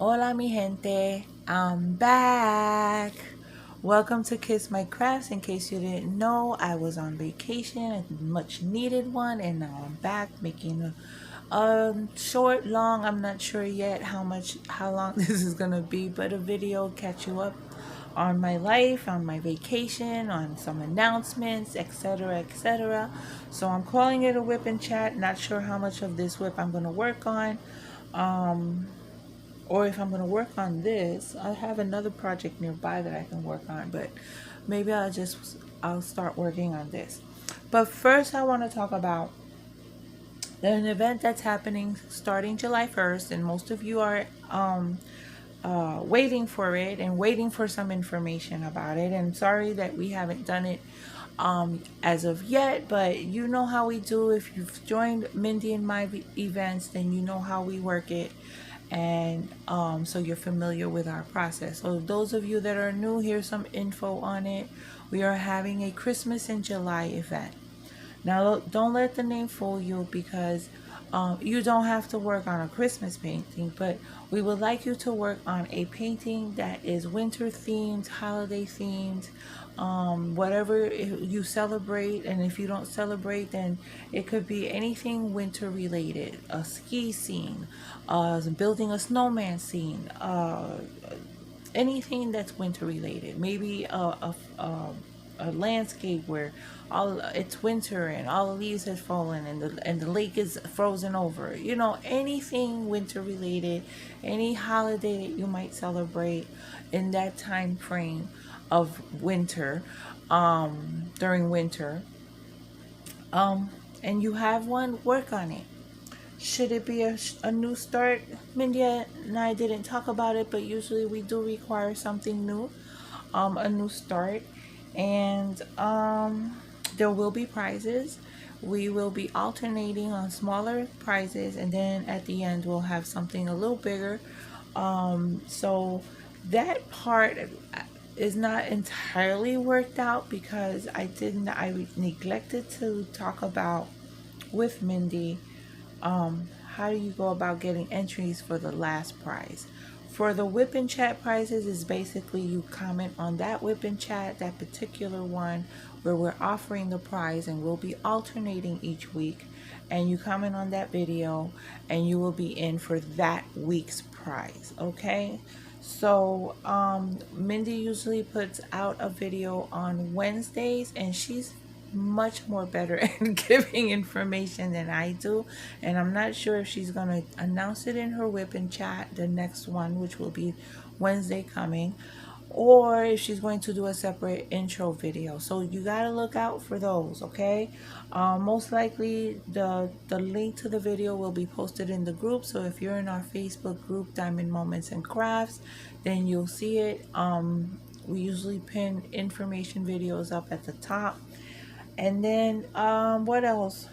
Hola mi gente, I'm back. Welcome to Kiss My Crafts. In case you didn't know, I was on vacation, a much needed one, and now I'm back making a short, long, I'm not sure yet how long this is gonna be, but a video catch you up on my life, on my vacation, on some announcements, etc., etc. So I'm calling it a whip and chat. Not sure how much of this whip I'm gonna work on. Um, or if I'm going to work on this, I have another project nearby that I can work on, but maybe I'll start working on this. But first I want to talk about an event that's happening starting July 1st, and most of you are waiting for it and waiting for some information about it. And sorry that we haven't done it as of yet, but you know how we do. If you've joined Mindy and my events, then you know how we work it, and so you're familiar with our process. So those of you that are new, here's some info on it. We are having a Christmas in July event. Now, don't let the name fool you, because you don't have to work on a Christmas painting, but we would like you to work on a painting that is winter themed, holiday themed, whatever you celebrate. And if you don't celebrate, then it could be anything winter related: a ski scene, building a snowman scene, anything that's winter related. Maybe a landscape where all it's winter and all the leaves have fallen and the lake is frozen over. You know, anything winter related, any holiday that you might celebrate in that time frame of winter, during winter, and you have one, work on it. Should it be a new start? Mindy and I didn't talk about it, but usually we do require something new, a new start. And there will be prizes. We will be alternating on smaller prizes, and then at the end we'll have something a little bigger. So that part is not entirely worked out, because I neglected to talk about with Mindy, how do you go about getting entries for the last prize. For the whip and chat prizes, is basically you comment on that whip and chat, that particular one where we're offering the prize, and we'll be alternating each week, and you comment on that video and you will be in for that week's prize. Okay, so Mindy usually puts out a video on Wednesdays, and she's much more better at giving information than I do, and I'm not sure if she's going to announce it in her whip and chat, the next one, which will be Wednesday coming, or if she's going to do a separate intro video. So you got to look out for those. Okay, most likely the link to the video will be posted in the group, so if you're in our Facebook group, Diamond Moments and Crafts, then you'll see it. We usually pin information videos up at the top. And then what else?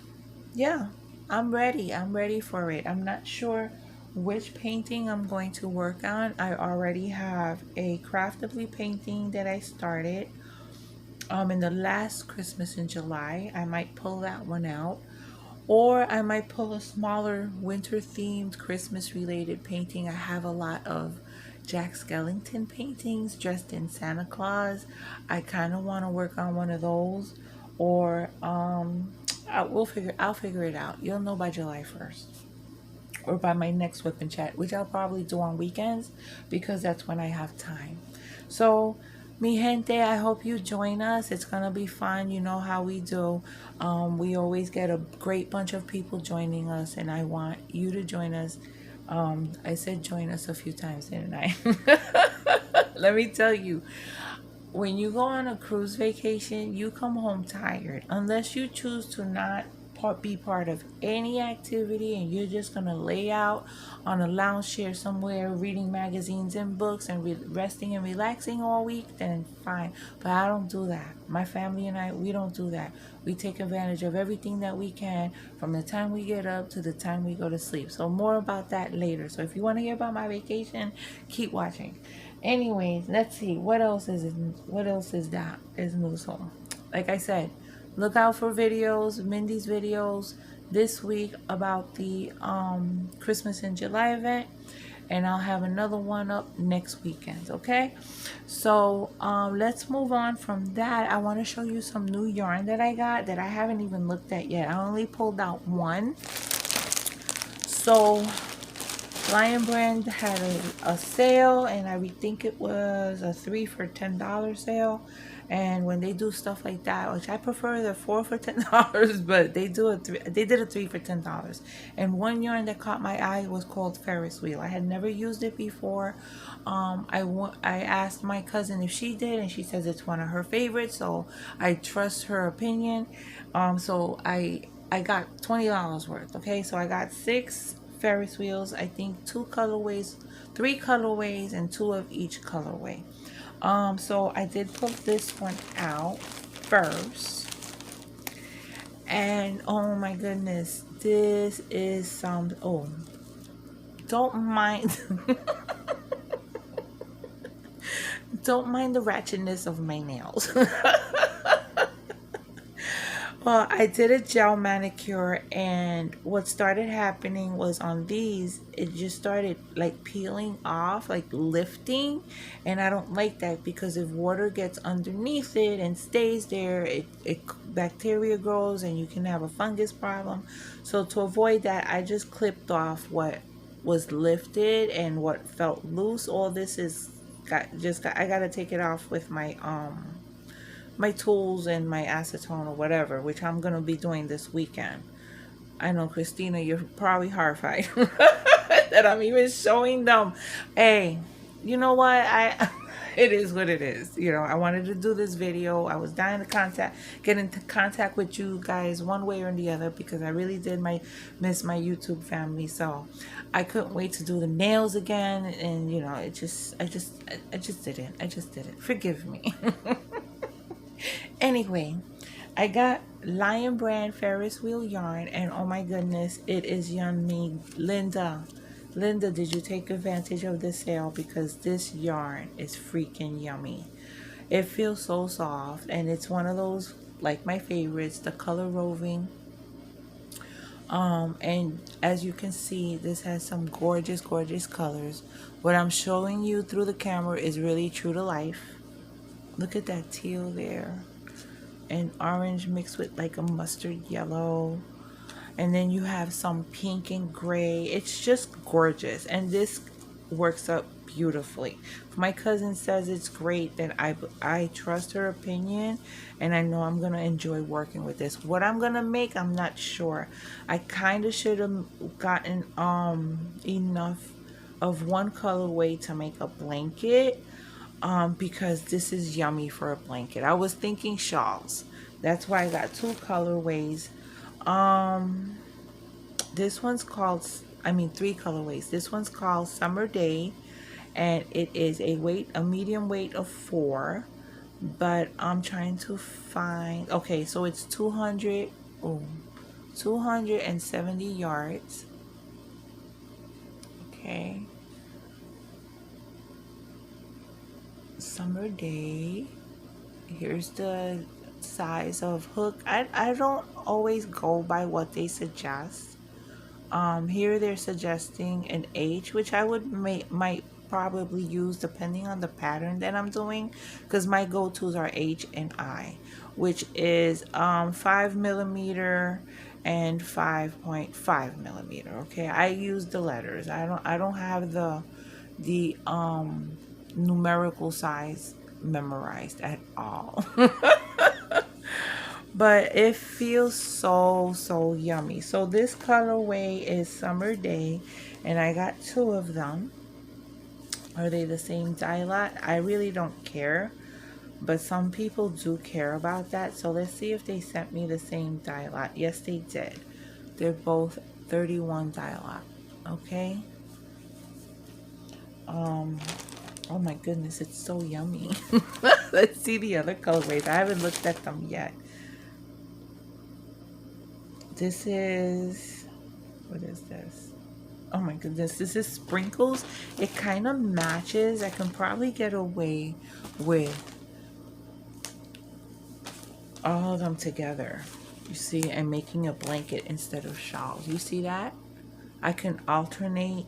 Yeah, I'm ready. I'm ready for it. I'm not sure which painting I'm going to work on. I already have a Craftibly painting that I started in the last Christmas in July. I might pull that one out. Or I might pull a smaller winter themed Christmas related painting. I have a lot of Jack Skellington paintings dressed in Santa Claus. I kind of want to work on one of those. Or I'll figure it out. You'll know by July 1st. Or by my next whip and chat, which I'll probably do on weekends, because that's when I have time. So, mi gente, I hope you join us. It's gonna be fun. You know how we do. We always get a great bunch of people joining us, and I want you to join us. I said join us a few times, didn't I? Let me tell you, when you go on a cruise vacation, you come home tired. Unless you choose to not be part of any activity, and you're just going to lay out on a lounge chair somewhere reading magazines and books and resting and relaxing all week, then fine. But I don't do that. My family and I, we don't do that. We take advantage of everything that we can from the time we get up to the time we go to sleep. So more about that later. So if you want to hear about my vacation, keep watching. Anyways, let's see what else is new. So like I said, look out for videos, Mindy's videos this week about the Christmas in July event. and I'll have another one up next weekend. Okay, so let's move on from that. I want to show you some new yarn that I got that I haven't even looked at yet. I only pulled out one. So Lion Brand had a sale, and I think it was a 3 for $10 sale. And when they do stuff like that, which I prefer the 4 for $10, but they did a 3 for $10. And one yarn that caught my eye was called Ferris wheel. I had never used it before. I asked my cousin if she did, and she says it's one of her favorites, so I trust her opinion. So I got $20 worth. Okay, so I got 6 Ferris wheels, I think 2 colorways, 3 colorways, and 2 of each colorway. So I did pull this one out first, and oh my goodness, this is some, oh, don't mind don't mind the ratchetness of my nails. Well, I did a gel manicure, and what started happening was on these, it just started like peeling off, like lifting, and I don't like that because if water gets underneath it and stays there, it bacteria grows and you can have a fungus problem. So to avoid that, I just clipped off what was lifted, and what felt loose, all this is I gotta take it off with my tools and my acetone or whatever, which I'm gonna be doing this weekend. I know, Christina, you're probably horrified that I'm even showing them. Hey, you know what? It is what it is. You know, I wanted to do this video. I was dying to get into contact with you guys one way or the other, because I really did miss my YouTube family. So I couldn't wait to do the nails again, and you know, I just didn't. I just did it. Forgive me. Anyway, I got Lion Brand Ferris wheel yarn, and oh my goodness, it is yummy. Linda, did you take advantage of this sale? Because this yarn is freaking yummy. It feels so soft, and it's one of those, like my favorites, the color roving. And as you can see, this has some gorgeous colors. What I'm showing you through the camera is really true to life. Look at that teal there, and orange mixed with like a mustard yellow, and then you have some pink and gray. It's just gorgeous, and this works up beautifully. If my cousin says it's great, then I trust her opinion, and I know I'm gonna enjoy working with this. What I'm gonna make, I'm not sure. I kind of should have gotten enough of one colorway to make a blanket, because this is yummy for a blanket. I was thinking shawls. That's why I got 2 colorways. This one's called, 3 colorways. This one's called Summer Day, and it is a medium weight of 4. But I'm trying to find, okay, so it's 270 yards. Okay. Summer Day. Here's the size of hook. I don't always go by what they suggest. Here they're suggesting an H, which I would might probably use depending on the pattern that I'm doing, because my go-tos are H and I, which is 5 millimeter and 5.5 millimeter. Okay, I use the letters. I don't have the numerical size memorized at all. But it feels so yummy. So this colorway is Summer Day, and I got 2 of them. Are they the same dye lot? I really don't care, but some people do care about that. So let's see if they sent me the same dye lot. Yes, they did. They're both 31 dye lot. Okay. Oh my goodness, it's so yummy. Let's see the other colorways. I haven't looked at them yet. This is, what is this? Oh my goodness, this is Sprinkles. It kind of matches. I can probably get away with all of them together. You see, I'm making a blanket instead of shawls. You see that? I can alternate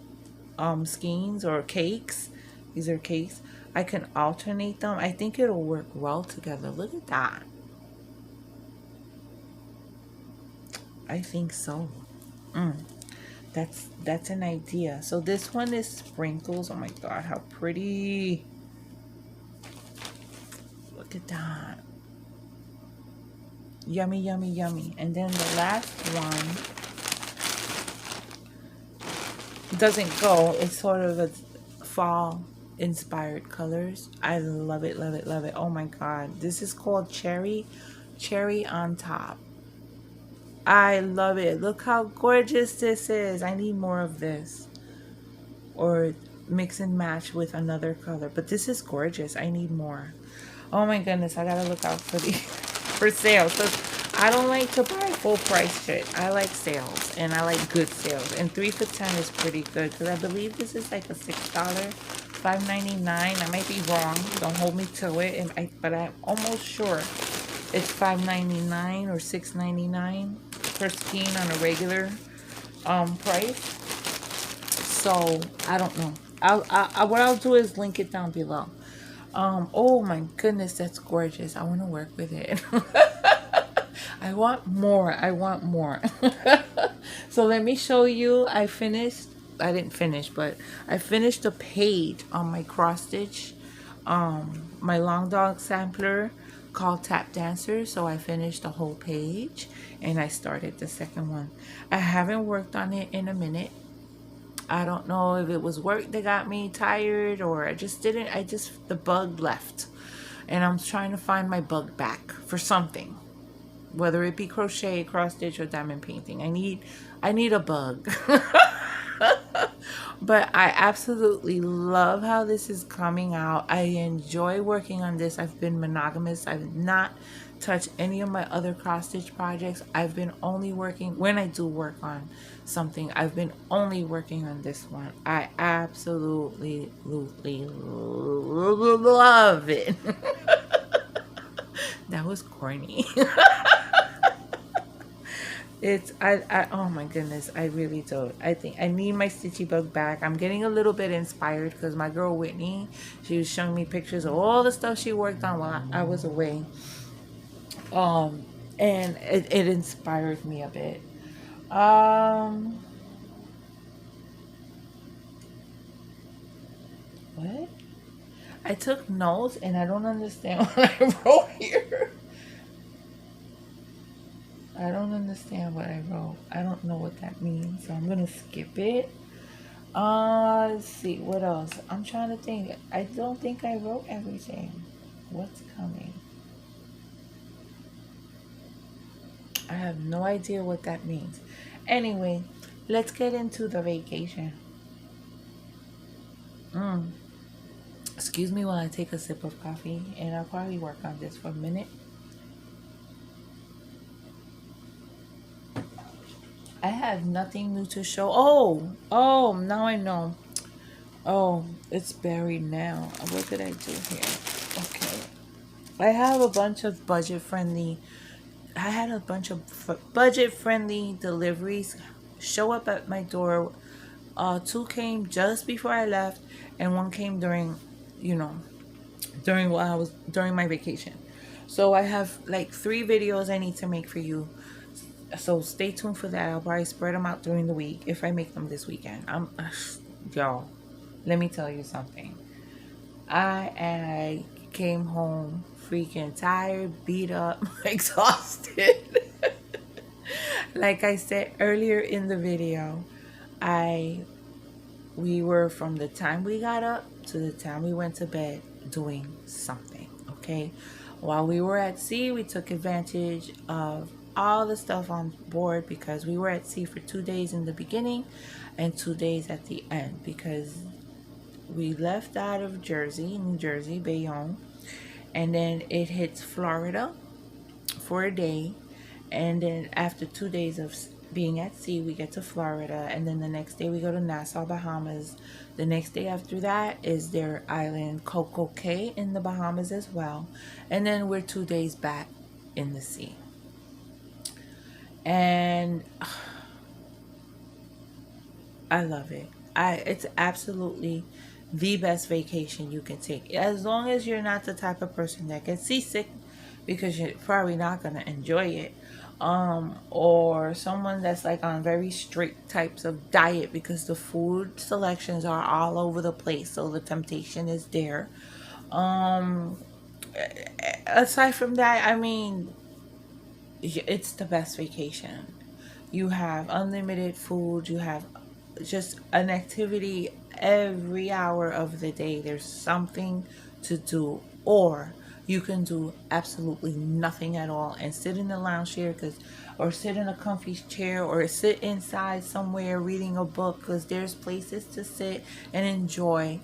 skeins or cakes. These are cakes. I can alternate them. I think it'll work well together. Look at that. I think so. Mm, that's an idea. So this one is sprinkles. Oh my god, how pretty. Look at that. Yummy, yummy, yummy. And then the last one doesn't go. It's sort of a fall inspired colors. I love it, love it, love it. Oh my god. This is called Cherry on Top. I love it. Look how gorgeous this is. I need more of this. Or mix and match with another color. But this is gorgeous. I need more. Oh my goodness. I gotta look out for the for sales. So I don't like to buy full price shit. I like sales. And I like good sales. And 3 for $10 is pretty good. Because I believe this is like a $6, $5.99. I might be wrong. Don't hold me to it. But I'm almost sure it's $5.99 or $6.99 per skein on a regular price. So I don't know. What I'll do is link it down below. Oh my goodness, that's gorgeous. I want to work with it. I want more. I want more. So let me show you. I didn't finish, but I finished a page on my cross stitch, my long dog sampler called Tap Dancer. So I finished the whole page and I started the second one. I haven't worked on it in a minute. I don't know if it was work that got me tired or the bug left. And I'm trying to find my bug back for something. Whether it be crochet, cross stitch, or diamond painting. I need a bug. But I absolutely love how this is coming out. I enjoy working on this. I've been monogamous. I've not touched any of my other cross stitch projects. I've been only working, when I do work on something, I've been only working on this one. I absolutely love it. That was corny. Oh my goodness, I really don't. I think I need my stitchy bug back. I'm getting a little bit inspired because my girl Whitney, she was showing me pictures of all the stuff she worked on while I was away. And it inspired me a bit. What? I took notes and I don't understand what I wrote here. I don't understand what I wrote. I don't know what that means, so I'm gonna skip it. Let's see, what else? I'm trying to think. I don't think I wrote everything. What's coming? I have no idea what that means. Anyway, let's get into the vacation. Excuse me while I take a sip of coffee, and I'll probably work on this for a minute. I have nothing new to show. Oh, now I know. Oh, it's buried now. What did I do here? Okay. I have a bunch of budget-friendly deliveries show up at my door. 2 came just before I left, and 1 came during my vacation. So I have like 3 videos I need to make for you. So stay tuned for that. I'll probably spread them out during the week if I make them this weekend. Y'all, let me tell you something. I came home freaking tired, beat up, exhausted. Like I said earlier in the video, we were, from the time we got up to the time we went to bed, doing something. Okay, while we were at sea, we took advantage of all the stuff on board because we were at sea for 2 days in the beginning and 2 days at the end, because we left out of New Jersey, Bayonne, and then it hits Florida for a day, and then after 2 days of being at sea, we get to Florida, and then the next day we go to Nassau, Bahamas. The next day after that is their island Coco Cay in the Bahamas as well, and then we're 2 days back in the sea. And I love it. It's absolutely the best vacation you can take, as long as you're not the type of person that gets seasick, because you're probably not going to enjoy it, or someone that's like on very strict types of diet, because the food selections are all over the place, so the temptation is there. um Aside from that, I mean, it's the best vacation. You have unlimited food, you have just an activity every hour of the day. There's something to do, or you can do absolutely nothing at all and sit in the lounge chair, cause, or sit in a comfy chair, or sit inside somewhere reading a book, because there's places to sit and enjoy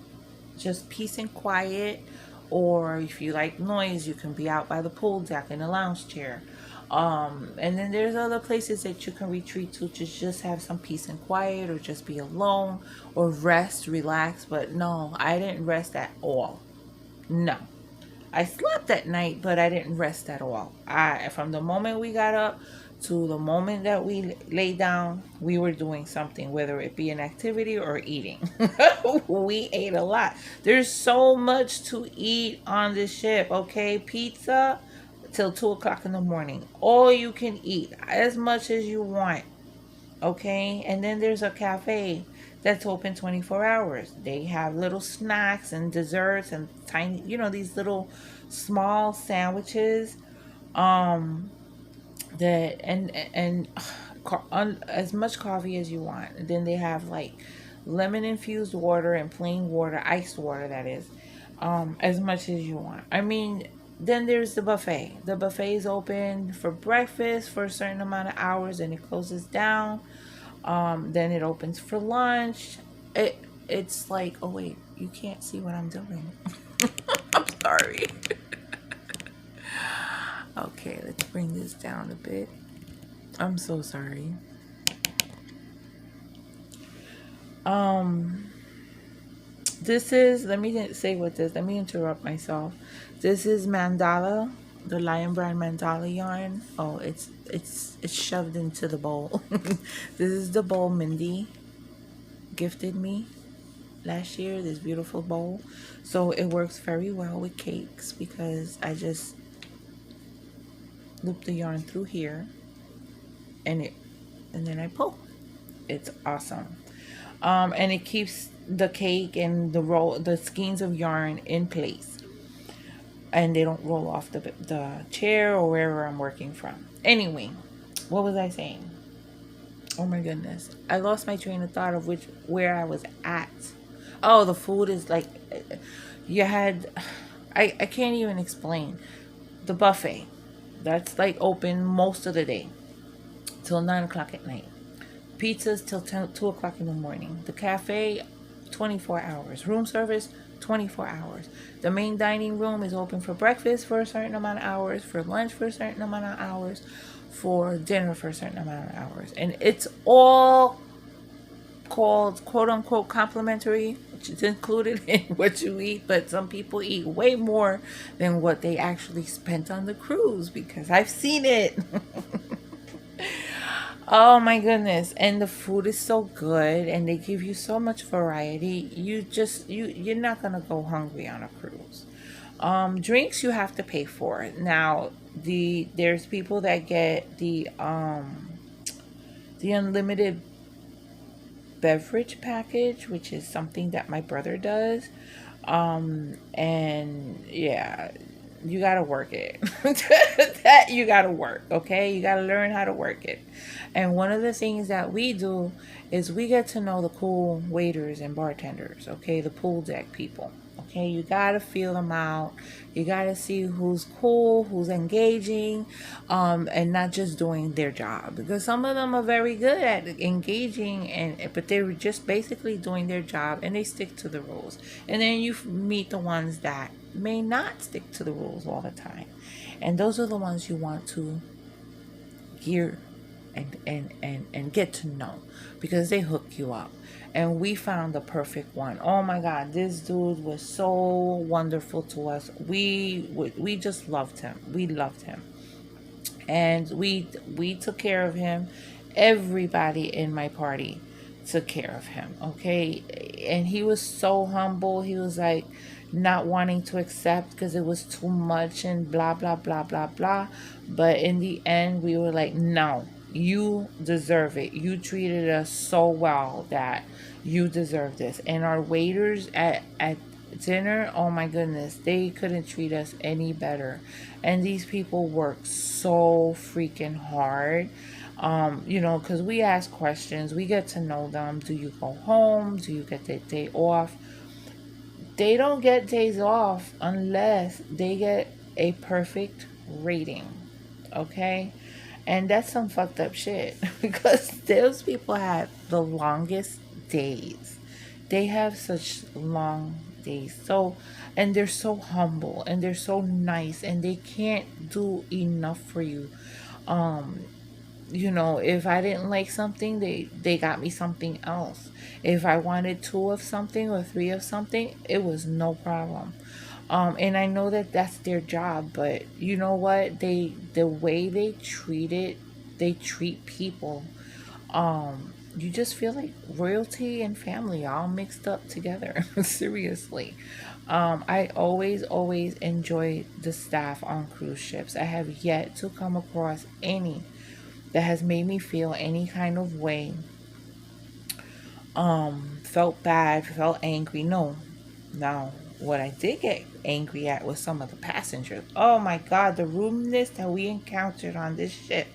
just peace and quiet. Or if you like noise, you can be out by the pool deck in a lounge chair. And then there's other places that you can retreat to just have some peace and quiet, or just be alone, or rest, relax. But no, I didn't rest at all. No. I slept at night, but I didn't rest at all. From the moment we got up to the moment that we lay down, we were doing something, whether it be an activity or eating. We ate a lot. There's so much to eat on the ship, okay? Pizza till 2 o'clock in the morning. All you can eat, as much as you want, okay? And then there's a cafe that's open 24 hours. They have little snacks and desserts and tiny, these little small sandwiches, um that and as much coffee as you want. And then they have like lemon infused water and plain water, iced water, that is, as much as you want. I mean, then there's the buffet. The buffet is open for breakfast for a certain amount of hours, and it closes down. Then it opens for lunch. It's like, oh wait, you can't see what I'm doing. I'm sorry. Okay, let's bring this down a bit. I'm so sorry. This is, let me say what this, let me interrupt myself. This is mandala, the Lion Brand mandala yarn. Oh, it's shoved into the bowl. This is the bowl Mindy gifted me last year, this beautiful bowl. So it works very well with cakes, because I just loop the yarn through here, and then I pull. It's awesome. And it keeps the cake and the skeins of yarn in place, and they don't roll off the chair or wherever I'm working from. Anyway, what was I saying? Oh my goodness, I lost my train of thought of where I was at. Oh, the food is like, you had, I can't even explain. The buffet, that's like open most of the day till 9 o'clock at night. Pizzas till 2 o'clock in the morning. The cafe, 24 hours. Room service, 24 hours. The main dining room is open for breakfast for a certain amount of hours, for lunch for a certain amount of hours, for dinner for a certain amount of hours. And it's all called quote unquote complimentary, which is included in what you eat. But some people eat way more than what they actually spent on the cruise, because I've seen it. Oh my goodness. And the food is so good, and they give you so much variety. You're not gonna go hungry on a cruise. Drinks you have to pay for. Now, there's people that get the unlimited beverage package, which is something that my brother does. And yeah, you gotta work it. That you gotta work, okay? You gotta learn how to work it. And one of the things that we do is we get to know the cool waiters and bartenders, okay? The pool deck people, okay? You gotta feel them out. You gotta see who's cool, who's engaging, and not just doing their job. Because some of them are very good at engaging, but they're just basically doing their job, and they stick to the rules. And then you meet the ones that may not stick to the rules all the time, and those are the ones you want to gear and get to know, because they hook you up. And we found the perfect one. Oh my god, this dude was so wonderful to us. We just loved him. We loved him, and we took care of him. Everybody in my party took care of him, okay? And he was so humble. He was like not wanting to accept because it was too much and blah blah blah blah blah. But in the end we were like, no, you deserve it. You treated us so well that you deserve this. And our waiters at dinner, oh my goodness, they couldn't treat us any better. And these people work so freaking hard. You know, because we ask questions, we get to know them. Do you go home? Do you get the day off? They don't get days off unless they get a perfect rating, okay? And that's some fucked up shit because those people have the longest days. They have such long days. So, and they're so humble and they're so nice and they can't do enough for you. Um, you know, if I didn't like something, they got me something else. If I wanted two of something or three of something, it was no problem. And I know that that's their job, but you know what, the way they treat it, they treat people, you just feel like royalty and family all mixed up together. Seriously. I always enjoy the staff on cruise ships. I have yet to come across any that has made me feel any kind of way, felt bad, felt angry. No. Now, what I did get angry at was some of the passengers. Oh my God, the rudeness that we encountered on this ship.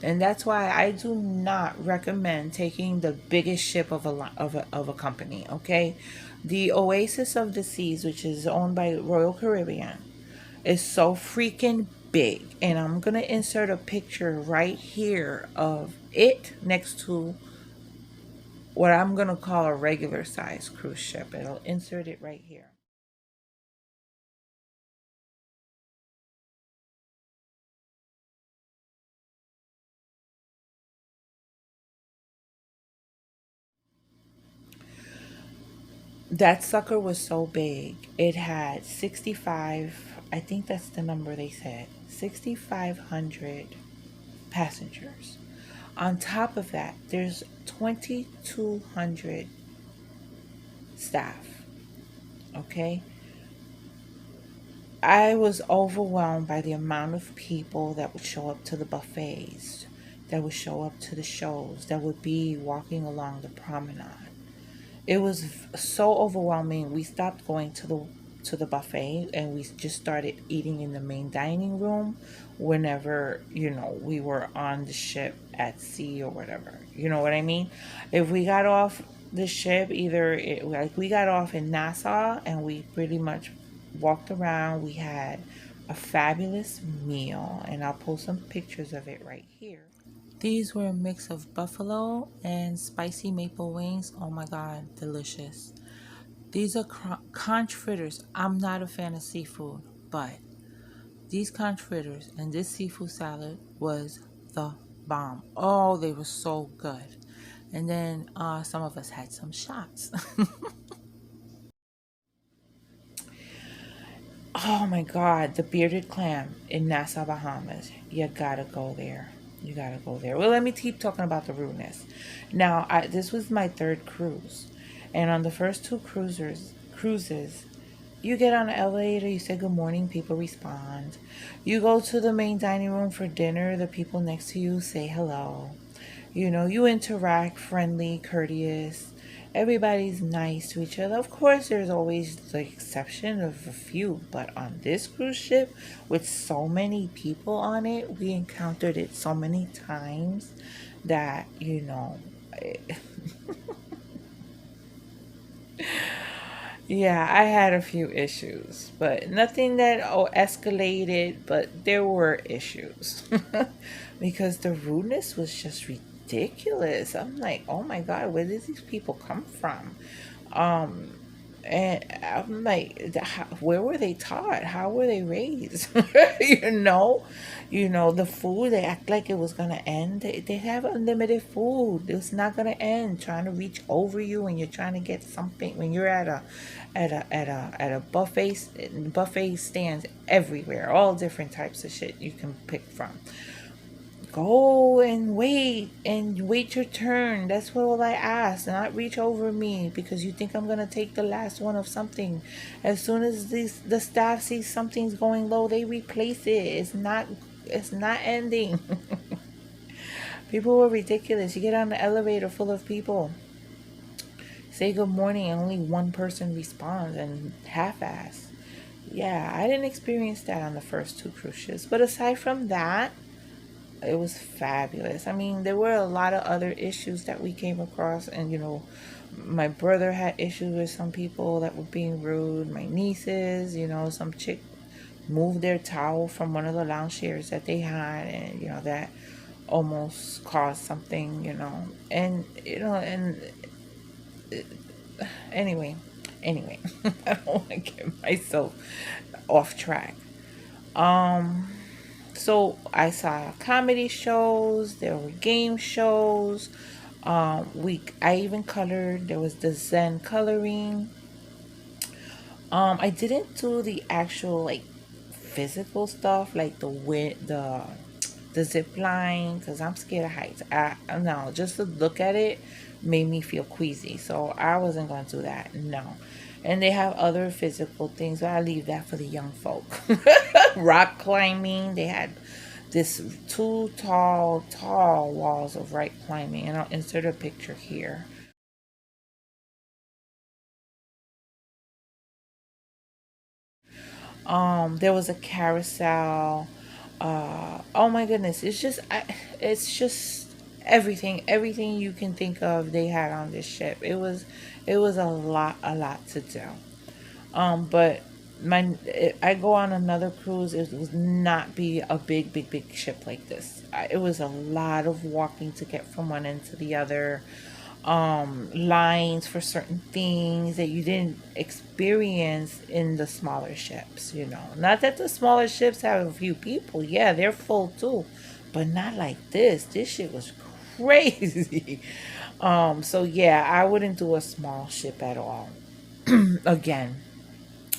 And that's why I do not recommend taking the biggest ship of a company, okay? The Oasis of the Seas, which is owned by Royal Caribbean, is so freaking big. And I'm going to insert a picture right here of it next to what I'm going to call a regular size cruise ship. It'll insert it right here. That sucker was so big. It had 65, I think that's the number they said, 6,500 passengers. On top of that, there's 2,200 staff. Okay? I was overwhelmed by the amount of people that would show up to the buffets, that would show up to the shows, that would be walking along the promenade. It was so overwhelming. We stopped going to the buffet and we just started eating in the main dining room whenever, you know, we were on the ship at sea or whatever. You know what I mean? If we got off the ship, like we got off in Nassau and we pretty much walked around. We had a fabulous meal and I'll post some pictures of it right here. These were a mix of buffalo and spicy maple wings. Oh my God, delicious. These are conch fritters. I'm not a fan of seafood, but these conch fritters and this seafood salad was the bomb. Oh, they were so good. And then some of us had some shots. Oh my God, the bearded clam in Nassau, Bahamas. You gotta go there. You gotta go there. Well, let me keep talking about the rudeness. Now, this was my third cruise, and on the first two cruises, you get on the elevator, you say good morning, people respond. You go to the main dining room for dinner, the people next to you say hello. You know, you interact, friendly, courteous. Everybody's nice to each other. Of course, there's always the exception of a few, but on this cruise ship with so many people on it, we encountered it so many times that, you know, yeah, I had a few issues, but nothing that escalated, but there were issues because the rudeness was just ridiculous. I'm like, oh my God, where did these people come from? Um, and I'm like, where were they taught? How were they raised? you know, the food. They act like it was gonna end. They have unlimited food. It's not gonna end. Trying to reach over you when you're trying to get something. When you're at a buffet stands everywhere, all different types of shit you can pick from. Go and wait your turn. That's what all I ask. Not reach over me because you think I'm gonna take the last one of something. As soon as the staff sees something's going low, they replace it. It's not ending. People were ridiculous. You get on the elevator full of people. Say good morning and only one person responds and half ass. Yeah, I didn't experience that on the first two cruise ships. But aside from that, it was fabulous. I mean, there were a lot of other issues that we came across, and my brother had issues with some people that were being rude. My nieces, some chick moved their towel from one of the lounge chairs that they had, and that almost caused something, and anyway, anyway, I don't want to get myself off track. Um, So I saw comedy shows, there were game shows. I even colored. There was the Zen coloring. I didn't do the actual like physical stuff like the zip line because I'm scared of heights. No, just to look at it made me feel queasy, so I wasn't going to do that. No. And they have other physical things, but I leave that for the young folk. Rock climbing. They had this two tall walls of rock climbing, and I'll insert a picture here. There was a carousel. Oh my goodness, it's just everything you can think of they had on this ship. It was a lot to do. But I go on another cruise. It would not be a big ship like this. It was a lot of walking to get from one end to the other. Lines for certain things that you didn't experience in the smaller ships. Not that the smaller ships have a few people. Yeah, they're full too, but not like this. This shit was crazy. So yeah, I wouldn't do a small ship at all again.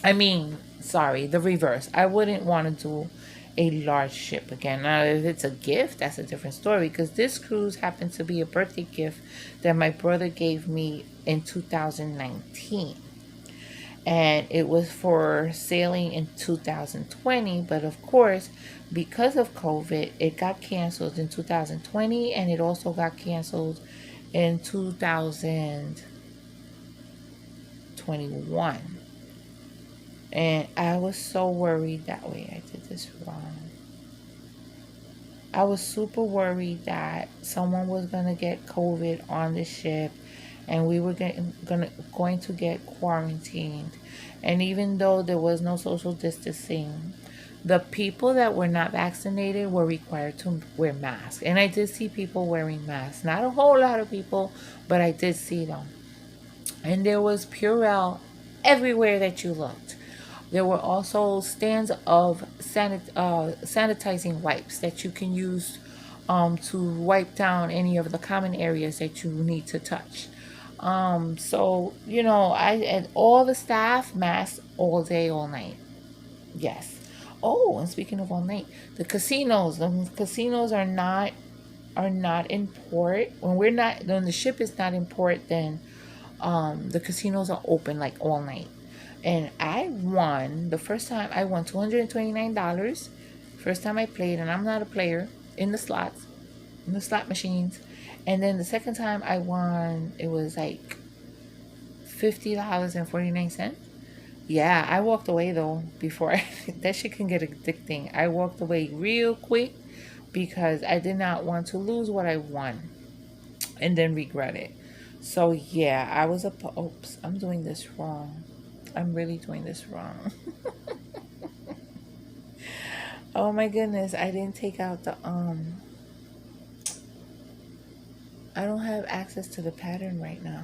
I mean, sorry, the reverse. I wouldn't want to do a large ship again. Now, if it's a gift, that's a different story because this cruise happened to be a birthday gift that my brother gave me in 2019. And it was for sailing in 2020, but of course, because of COVID, it got canceled in 2020 and it also got canceled in 2021. And I was so worried that way. I did this wrong. I was super worried that someone was gonna get COVID on the ship, and we were going to get quarantined. And even though there was no social distancing, the people that were not vaccinated were required to wear masks. And I did see people wearing masks. Not a whole lot of people, but I did see them. And there was Purell everywhere that you looked. There were also stands of sanitizing wipes that you can use to wipe down any of the common areas that you need to touch. So, I and all the staff masked all day, all night. Yes. Oh, and speaking of all night, the casinos are not in port. When the ship is not in port, then the casinos are open like all night. And I won the first time. I won $229. First time I played, and I'm not a player in the slots, in the slot machines. And then the second time I won, it was like $50.49. Yeah, I walked away though before that shit can get addicting. I walked away real quick because I did not want to lose what I won and then regret it. So yeah, oops, I'm doing this wrong. I'm really doing this wrong. Oh my goodness, I didn't take out I don't have access to the pattern right now.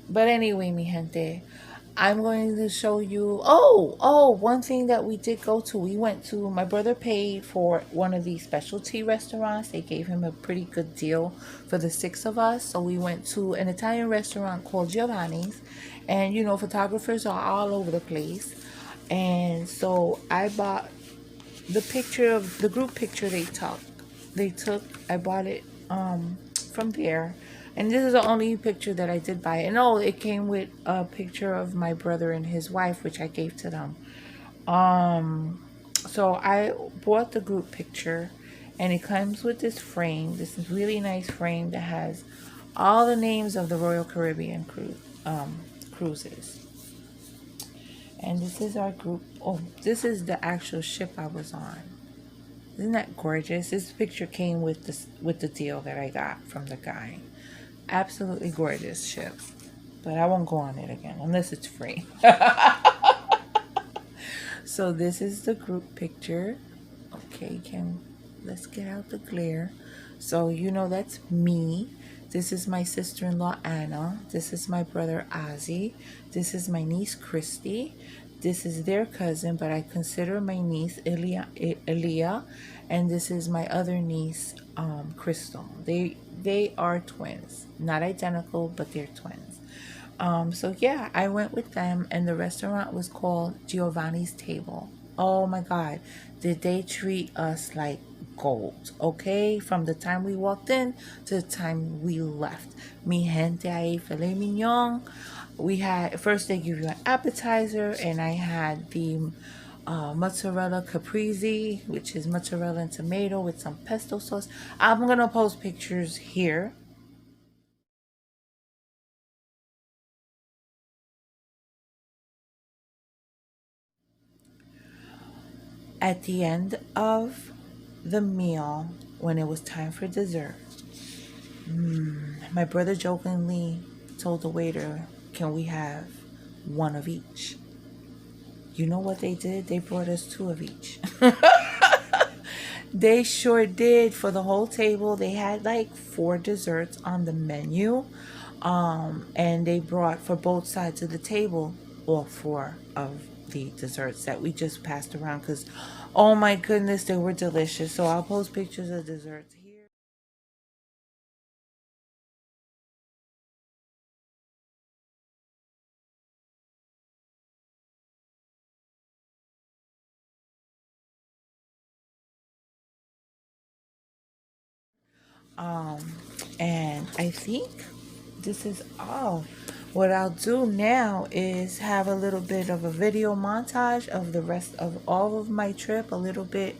But anyway, mi gente, I'm going to show you. One thing that we did go to. We went to. My brother paid for one of these specialty restaurants. They gave him a pretty good deal for the six of us. So we went to an Italian restaurant called Giovanni's, and photographers are all over the place. And so I bought the picture of the group picture they took, I bought it from there. And this is the only picture that I did buy. And oh, it came with a picture of my brother and his wife, which I gave to them. So I bought the group picture, and it comes with this frame. This is really nice frame that has all the names of the Royal Caribbean cruises. And this is our group. Oh, this is the actual ship I was on. Isn't that gorgeous? This picture came with the deal that I got from the guy. Absolutely gorgeous ship. But I won't go on it again unless it's free. So this is the group picture. Okay, let's get out the glare. So you know that's me. This is my sister-in-law Anna. This is my brother Ozzy. This is my niece Christy. This is their cousin, but I consider my niece Elia, and this is my other niece Crystal. They are twins, not identical, but they're twins. So yeah, I went with them, and the restaurant was called Giovanni's Table. Oh my God, did they treat us like gold? Okay, from the time we walked in to the time we left. Mi gente ahí, filet mignon. We had first they give you an appetizer, and I had the mozzarella caprese, which is mozzarella and tomato with some pesto sauce. I'm gonna post pictures here. At the end of the meal, when it was time for dessert, my brother jokingly told the waiter, "Can we have one of each?" You know what they did? They brought us two of each. They sure did. For the whole table, they had like four desserts on the menu. And they brought for both sides of the table all four of the desserts that we just passed around because, oh my goodness, they were delicious. So I'll post pictures of desserts here. Um, and I think this is all. What I'll do now is have a little bit of a video montage of the rest of all of my trip, a little bit,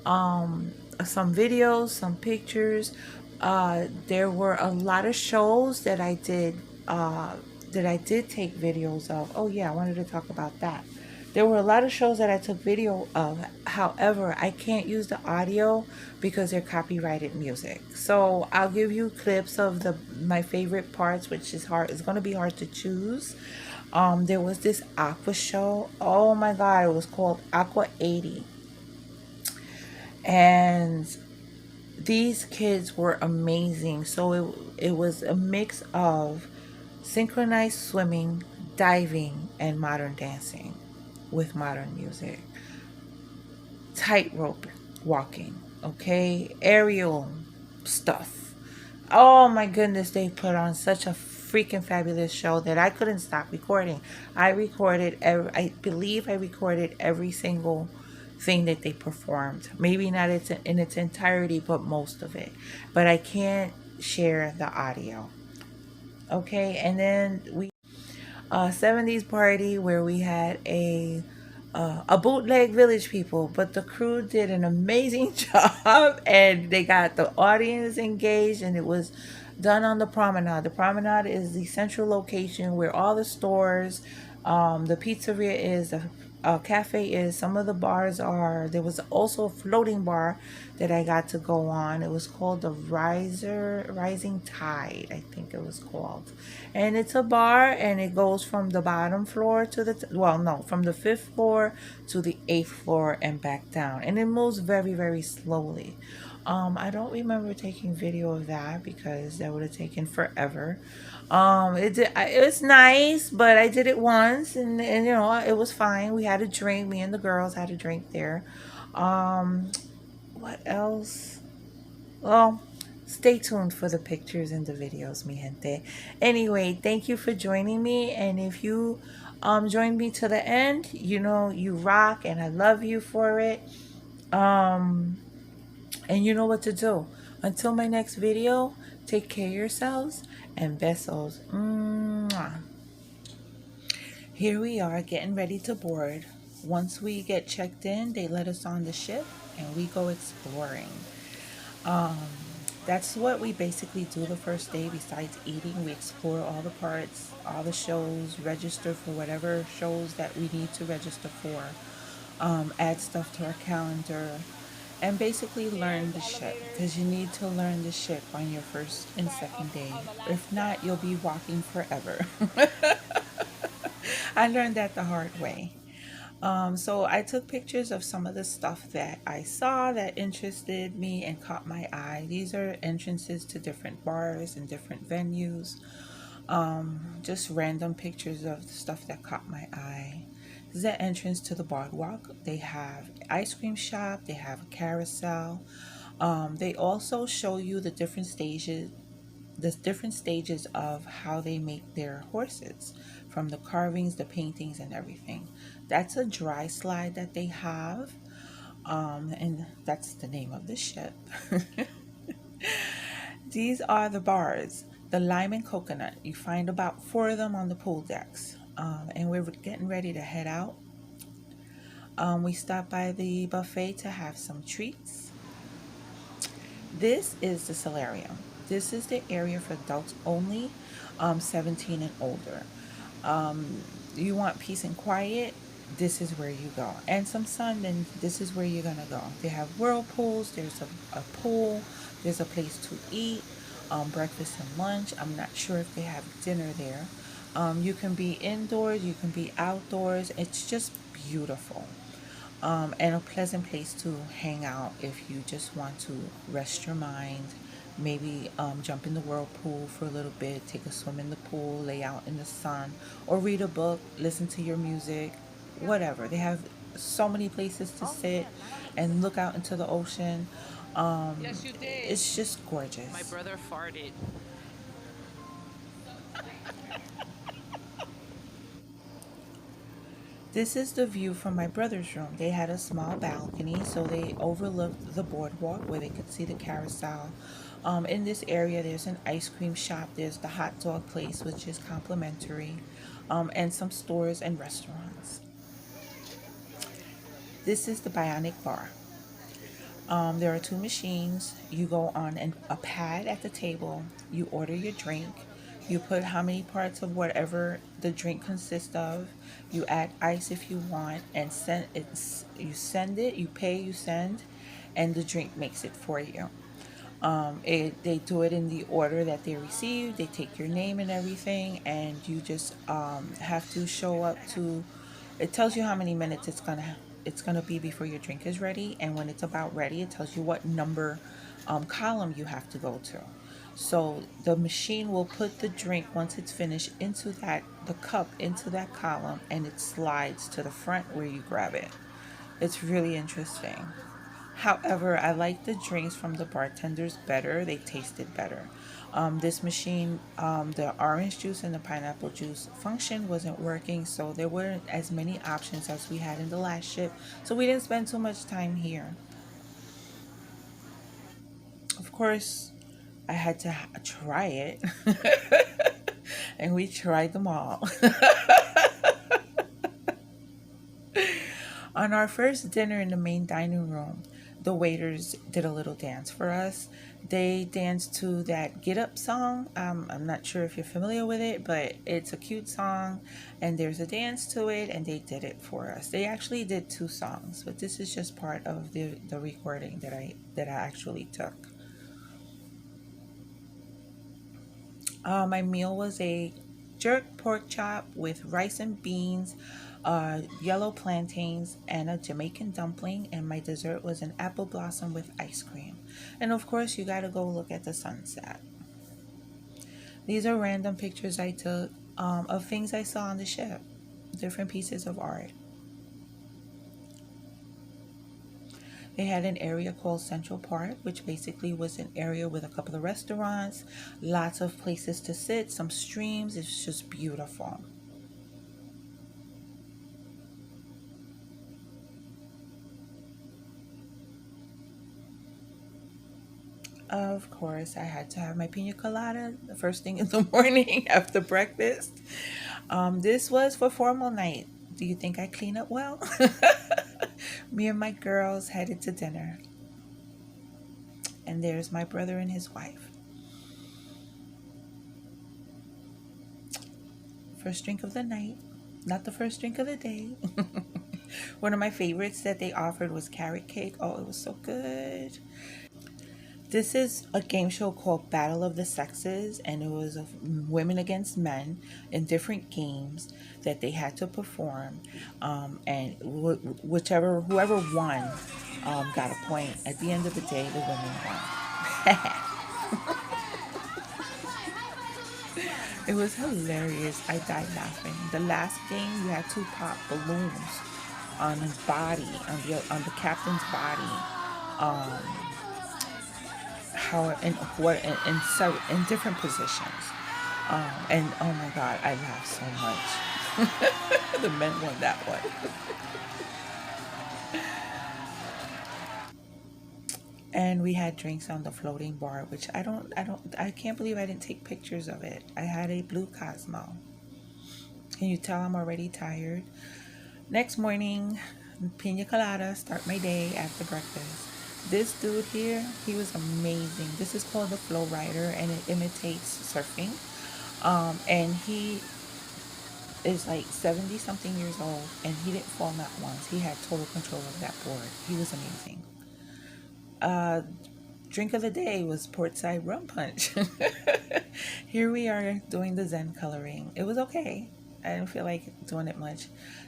some videos, some pictures. There were a lot of shows that I did take videos of. Oh yeah, I wanted to talk about that. There were a lot of shows that I took video of. However, I can't use the audio because they're copyrighted music. So I'll give you clips of my favorite parts, which is hard. It's going to be hard to choose. There was this aqua show. Oh my God, it was called Aqua 80. And these kids were amazing. So it was a mix of synchronized swimming, diving, and modern dancing with modern music. Tightrope walking, okay? Aerial stuff. Oh my goodness, they put on such a freaking fabulous show that I couldn't stop recording. I believe I recorded every single thing that they performed. Maybe not in its entirety, but most of it. But I can't share the audio. Okay, and then we 70s party where we had a bootleg Village People, but the crew did an amazing job, and they got the audience engaged, and it was done on the promenade. The promenade is the central location where all the stores, the pizzeria is, the cafe is, some of the bars are. There was also a floating bar that I got to go on. It was called the Rising Tide, I think it was called. And it's a bar, and it goes from the bottom floor to from the fifth floor to the eighth floor and back down. And it moves very, very slowly. I don't remember taking video of that because that would have taken forever. It was nice, but I did it once, and you know it was fine. We had a drink. Me and the girls had a drink there. What else? Well, stay tuned for the pictures and the videos, mi gente. Anyway, thank you for joining me, and if you joined me to the end, you know you rock, and I love you for it. Um, and you know what to do. Until my next video, take care of yourselves and besos. Mwah. Here we are getting ready to board. Once we get checked in, they let us on the ship and we go exploring. Um, that's what we basically do the first day. Besides eating, we explore all the parts, all the shows, register for whatever shows that we need to register for, add stuff to our calendar, and basically learn the ship, because you need to learn the ship on your first and second day. If not, you'll be walking forever. I learned that the hard way. So I took pictures of some of the stuff that I saw that interested me and caught my eye. These are entrances to different bars and different venues. Just random pictures of the stuff that caught my eye. This is the entrance to the boardwalk. They have ice cream shop. They have a carousel. They also show you the different stages of how they make their horses, from the carvings, the paintings, and everything. That's a dry slide that they have, and that's the name of the ship. These are the bars, the lime and coconut. You find about four of them on the pool decks, and we're getting ready to head out. We stopped by the buffet to have some treats. This is the solarium. This is the area for adults only, 17 and older. You want peace and quiet, this is where you go. And some sun, then this is where you're gonna go. They have whirlpools, there's a pool, there's a place to eat, breakfast and lunch. I'm not sure if they have dinner there. You can be indoors, you can be outdoors. It's just beautiful. And a pleasant place to hang out if you just want to rest your mind. Maybe jump in the whirlpool for a little bit, take a swim in the pool, lay out in the sun, or read a book, listen to your music, whatever. They have so many places to sit and look out into the ocean. Yes, you did. It's just gorgeous. My brother farted. This is the view from my brother's room. They had a small balcony, so they overlooked the boardwalk where they could see the carousel. In this area, there's an ice cream shop. There's the hot dog place, which is complimentary, and some stores and restaurants. This is the Bionic Bar. There are two machines. You go on a pad at the table. You order your drink. You put how many parts of whatever the drink consists of. You add ice if you want, and send it. You send it. You pay. You send, and the drink makes it for you. They do it in the order that they receive. They take your name and everything, and you just have to show up to. It tells you how many minutes it's gonna be before your drink is ready, and when it's about ready, it tells you what number column you have to go to. So the machine will put the drink, once it's finished, into the cup into that column, and it slides to the front where you grab it. It's really interesting. However, I like the drinks from the bartenders better. They tasted better. This machine, the orange juice and the pineapple juice function wasn't working, so there weren't as many options as we had in the last ship. So we didn't spend too much time here. Of course, I had to try it, and we tried them all. On our first dinner in the main dining room, the waiters did a little dance for us. They danced to that Get Up song. I'm not sure if you're familiar with it, but it's a cute song and there's a dance to it, and they did it for us. They actually did two songs, but this is just part of the recording that I actually took. My meal was a jerk pork chop with rice and beans, yellow plantains, and a Jamaican dumpling. And my dessert was an apple blossom with ice cream. And of course, you gotta go look at the sunset. These are random pictures I took of things I saw on the ship, different pieces of art. They had an area called Central Park, which basically was an area with a couple of restaurants, lots of places to sit, some streams. It's just beautiful. Of course, I had to have my pina colada the first thing in the morning after breakfast. This was for formal night. Do you think I clean up well? Me and my girls headed to dinner, and there's my brother and his wife. First drink of the night, not the first drink of the day. One of my favorites that they offered was carrot cake. Oh, it was so good. This is a game show called Battle of the Sexes, and it was of women against men in different games that they had to perform. And whichever whoever won got a point. At the end of the day, the women won. It was hilarious. I died laughing. The last game, you had to pop balloons on his body, on the captain's body. Um, how in what in several in different positions. And oh my god, I laughed so much. The men won that one. And we had drinks on the floating bar, which I can't believe I didn't take pictures of it. I had a blue Cosmo. Can you tell I'm already tired? Next morning, pina colada, start my day after breakfast. This dude here, he was amazing. This is called the Flow Rider, and it imitates surfing. And he is like 70 something years old, and he didn't fall not once. He had total control of that board. He was amazing. Uh, Drink of the day was portside rum punch. Here we are doing the Zen coloring. It was okay. I didn't feel like doing it much.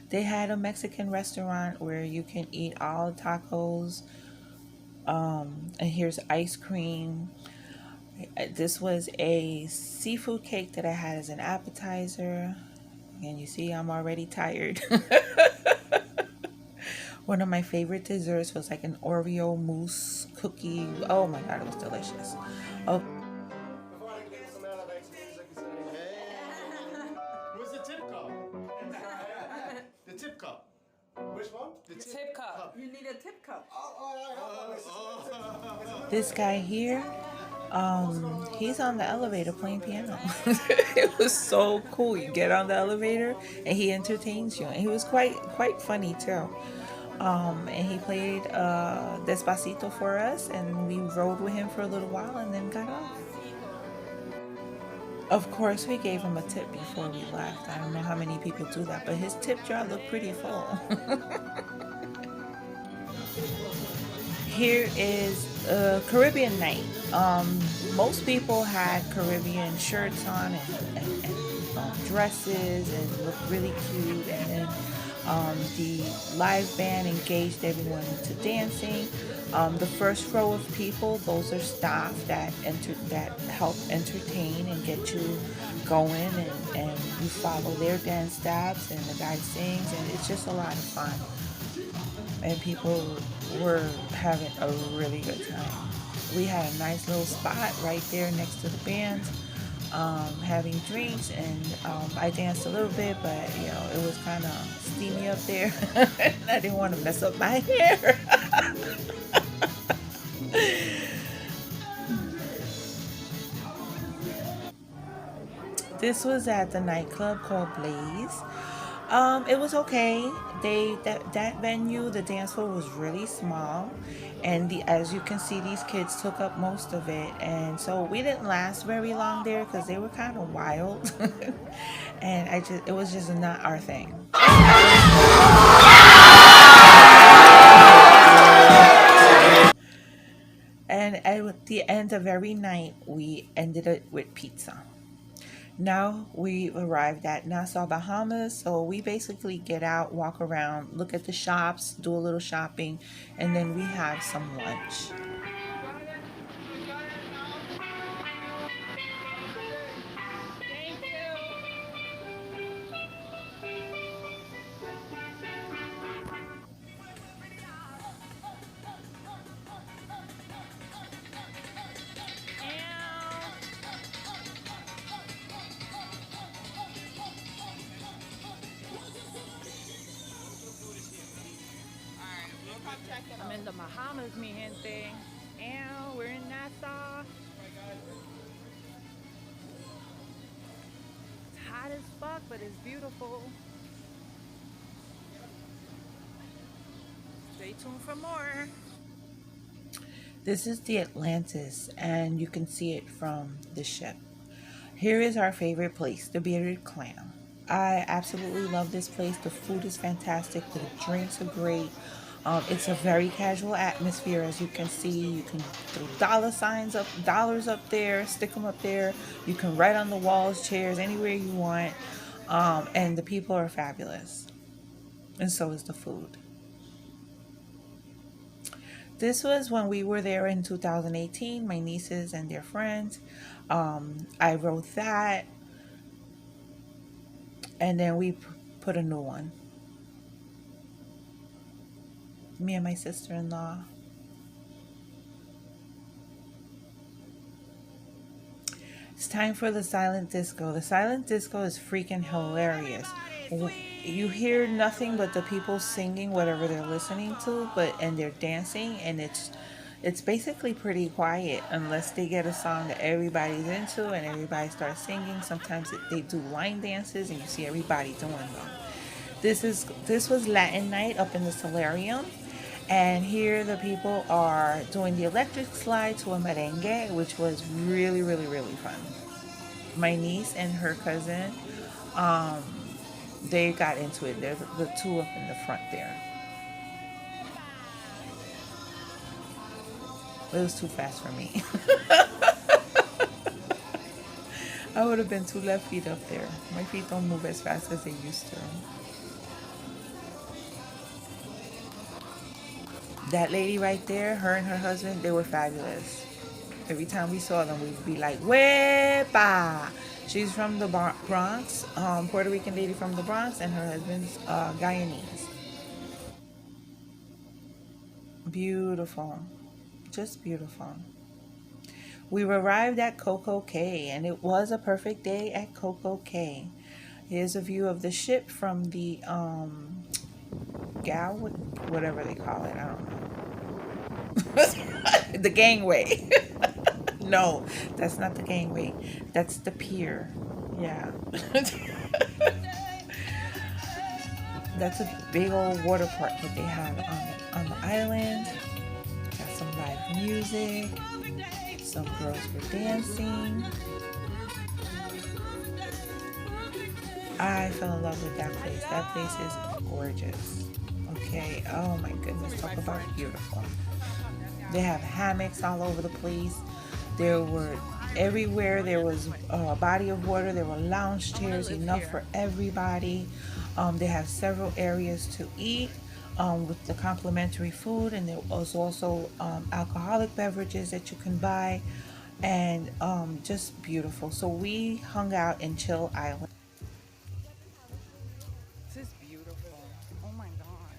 They had a Mexican restaurant where you can eat all tacos. And here's ice cream. This was a seafood cake that I had as an appetizer. And you see, I'm already tired. One of my favorite desserts was like an Oreo mousse cookie. Oh my god, it was delicious. Oh, Where's the tip cup? The tip cup. Which one? The tip cup. You need a tip cup. this guy here, he's on the elevator playing piano. It was so cool. You get on the elevator and he entertains you, and he was quite funny too. And he played Despacito for us, and we rode with him for a little while and then got off. Of course, we gave him a tip before we left. I don't know how many people do that, but his tip jar looked pretty full. Here is a Caribbean night. Most people had Caribbean shirts on and dresses and looked really cute. And then the live band engaged everyone into dancing. The first row of people, those are staff that help entertain and get you going, and you follow their dance steps, and the guy sings, and it's just a lot of fun. And people were having a really good time. We had a nice little spot right there next to the band, having drinks, and I danced a little bit, but it was kind of steamy up there. And I didn't want to mess up my hair. This was at the nightclub called Blaze. It was okay. That venue, the dance floor was really small, and as you can see, these kids took up most of it, and so we didn't last very long there because they were kind of wild, and it was just not our thing. And at the end of every night, we ended it with pizza. Now we've arrived at Nassau, Bahamas, so we basically get out, walk around, look at the shops, do a little shopping, and then we have some lunch. I'm in the Bahamas, mi gente. And we're in Nassau. as fuck, but it's beautiful. Stay tuned for more. This is the Atlantis, and you can see it from the ship. Here is our favorite place, the Bearded Clam. I absolutely love this place. The food is fantastic. The drinks are great. It's a very casual atmosphere, as you can see. You can throw dollars up there, stick them up there. You can write on the walls, chairs, anywhere you want. And the people are fabulous. And so is the food. This was when we were there in 2018, my nieces and their friends. I wrote that, and then we put a new one. Me and my sister-in-law. It's time for the silent disco. The silent disco is freaking hilarious. You hear nothing but the people singing whatever they're listening to, and they're dancing, and it's basically pretty quiet unless they get a song that everybody's into and everybody starts singing. Sometimes they do line dances and you see everybody doing them. This was Latin night up in the solarium, and here the people are doing the electric slide to a merengue, which was really, really, really fun. My niece and her cousin, um, they got into it. They're the two up in the front there. It was too fast for me. I would have been two left feet up there. My feet don't move as fast as they used to. That lady right there, her and her husband, they were fabulous. Every time we saw them, we'd be like, Wepa! She's from the Bronx, Puerto Rican lady from the Bronx, and her husband's Guyanese. Beautiful. Just beautiful. We arrived at Coco Cay, and it was a perfect day at Coco Cay. Here's a view of the ship from the gal, whatever they call it, I don't know. The gangway. No, that's not the gangway. That's the pier. Yeah. That's a big old water park that they have on the island. Got some live music. Some girls were dancing. I fell in love with that place. That place is gorgeous. Okay. Oh my goodness. Talk about beautiful. They have hammocks all over the place. There were everywhere. There was a body of water. There were lounge chairs, enough for everybody. They have several areas to eat with the complimentary food, and there was also alcoholic beverages that you can buy, and just beautiful. So we hung out in Chill Island. This is beautiful. Oh my god.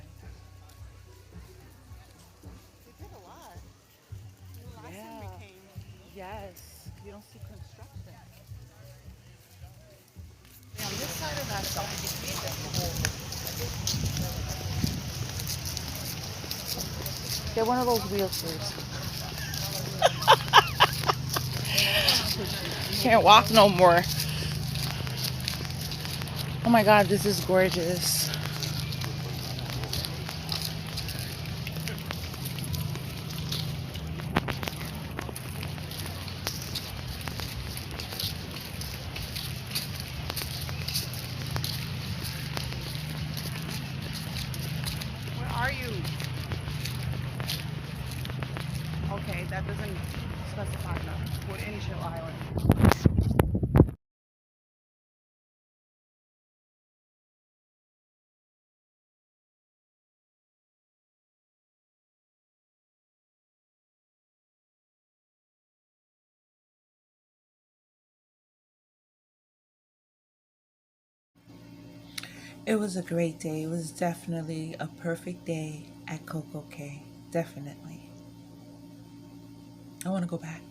They did a lot. Last time we came. Yes. You don't see construction. On this side of that side, they're one of those wheelchairs. Can't walk no more. Oh my god, this is gorgeous. Where are you? Okay, that doesn't specify enough. We're in Chill Island. It was a great day. It was definitely a perfect day at Coco Cay. Definitely. I want to go back.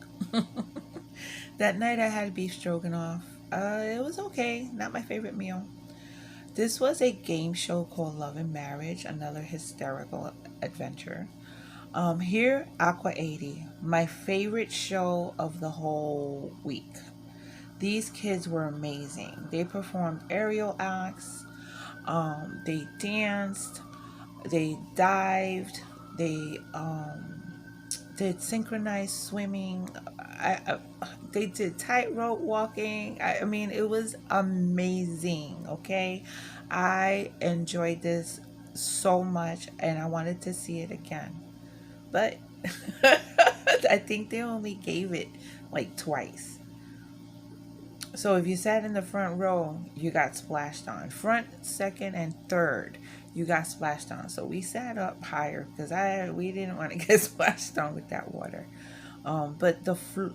That night I had beef stroganoff. It was okay. Not my favorite meal. This was a game show called Love and Marriage, another hysterical adventure. Here, Aqua 80, my favorite show of the whole week. These kids were amazing. They performed aerial acts, they danced, they dived, they did synchronized swimming. They did tightrope walking. I mean, it was amazing. Okay, I enjoyed this so much, and I wanted to see it again. But I think they only gave it like twice. So if you sat in the front row, you got splashed on. Front, second, and third, you got splashed on. So we sat up higher because we didn't want to get splashed on with that water. But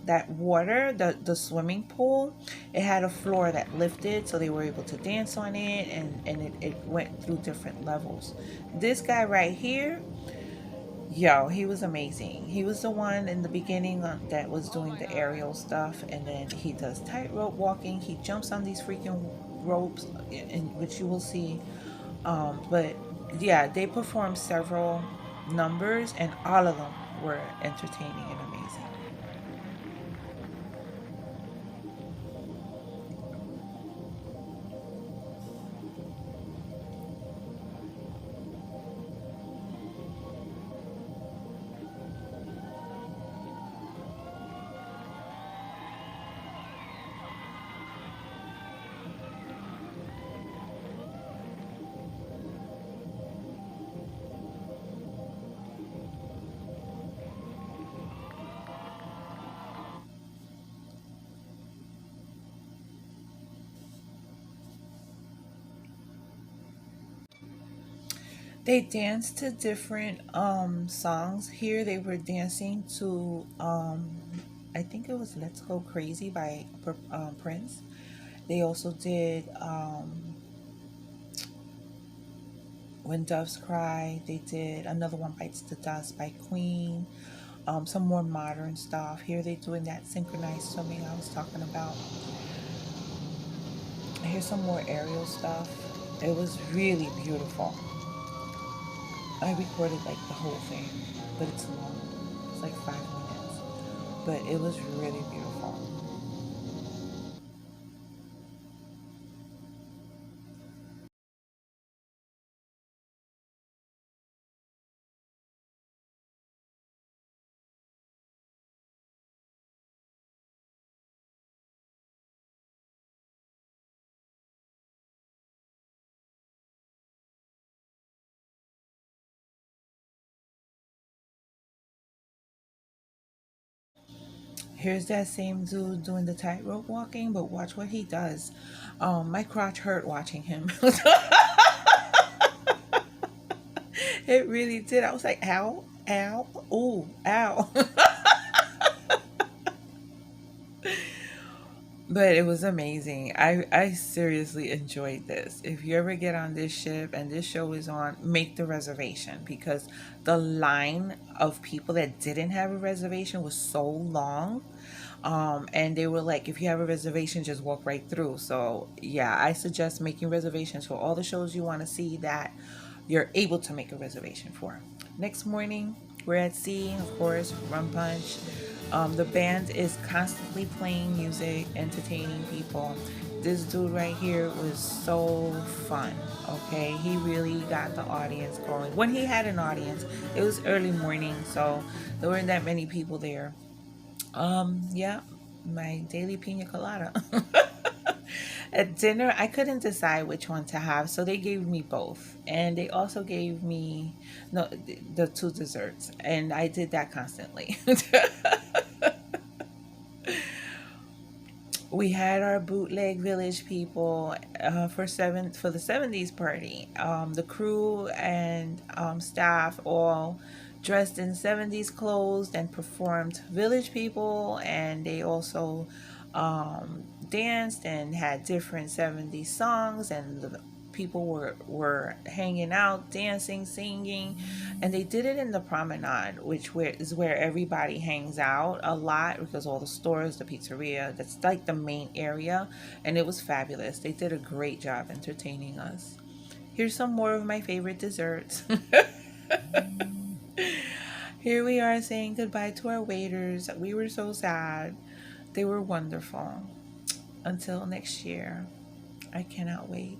that water, the swimming pool, it had a floor that lifted, so they were able to dance on it, and it went through different levels. This guy right here, yo, he was amazing. He was the one in the beginning that was doing the aerial stuff, and then he does tightrope walking. He jumps on these freaking ropes, which you will see. But yeah, they performed several numbers, and all of them were entertaining and amazing. They danced to different songs. Here they were dancing to I think it was "Let's Go Crazy" by Prince. They also did "When Doves Cry." They did another one, "Bites the Dust" by Queen. Some more modern stuff. Here they doing that synchronized swimming I was talking about. Here's some more aerial stuff. It was really beautiful. I recorded like the whole thing, but it's long. It's like 5 minutes, but it was really beautiful. Here's that same dude doing the tightrope walking, but watch what he does. My crotch hurt watching him. It really did. I was like, ow, ow, ooh, ow. But it was amazing. I seriously enjoyed this. If you ever get on this ship and this show is on, make the reservation, because the line of people that didn't have a reservation was so long. And they were like, if you have a reservation, just walk right through. So yeah, I suggest making reservations for all the shows you want to see that you're able to make a reservation for. Next morning, we're at sea, of course, rum punch. The band is constantly playing music, entertaining people. This dude right here was so fun. Okay, he really got the audience going. When he had an audience, it was early morning, so there weren't that many people there. Yeah, my daily pina colada. At dinner, I couldn't decide which one to have, so they gave me both. And they also gave me no the two desserts, and I did that constantly. We had our bootleg village people for the 70s party. The crew and staff all dressed in 70s clothes and performed village people, and they also danced and had different 70s songs, and the people were hanging out, dancing, singing, and they did it in the promenade, which is where everybody hangs out a lot, because all the stores, the pizzeria, that's like the main area, and it was fabulous. They did a great job entertaining us. Here's some more of my favorite desserts. Here we are saying goodbye to our waiters. We were so sad. They were wonderful. Until next year, I cannot wait.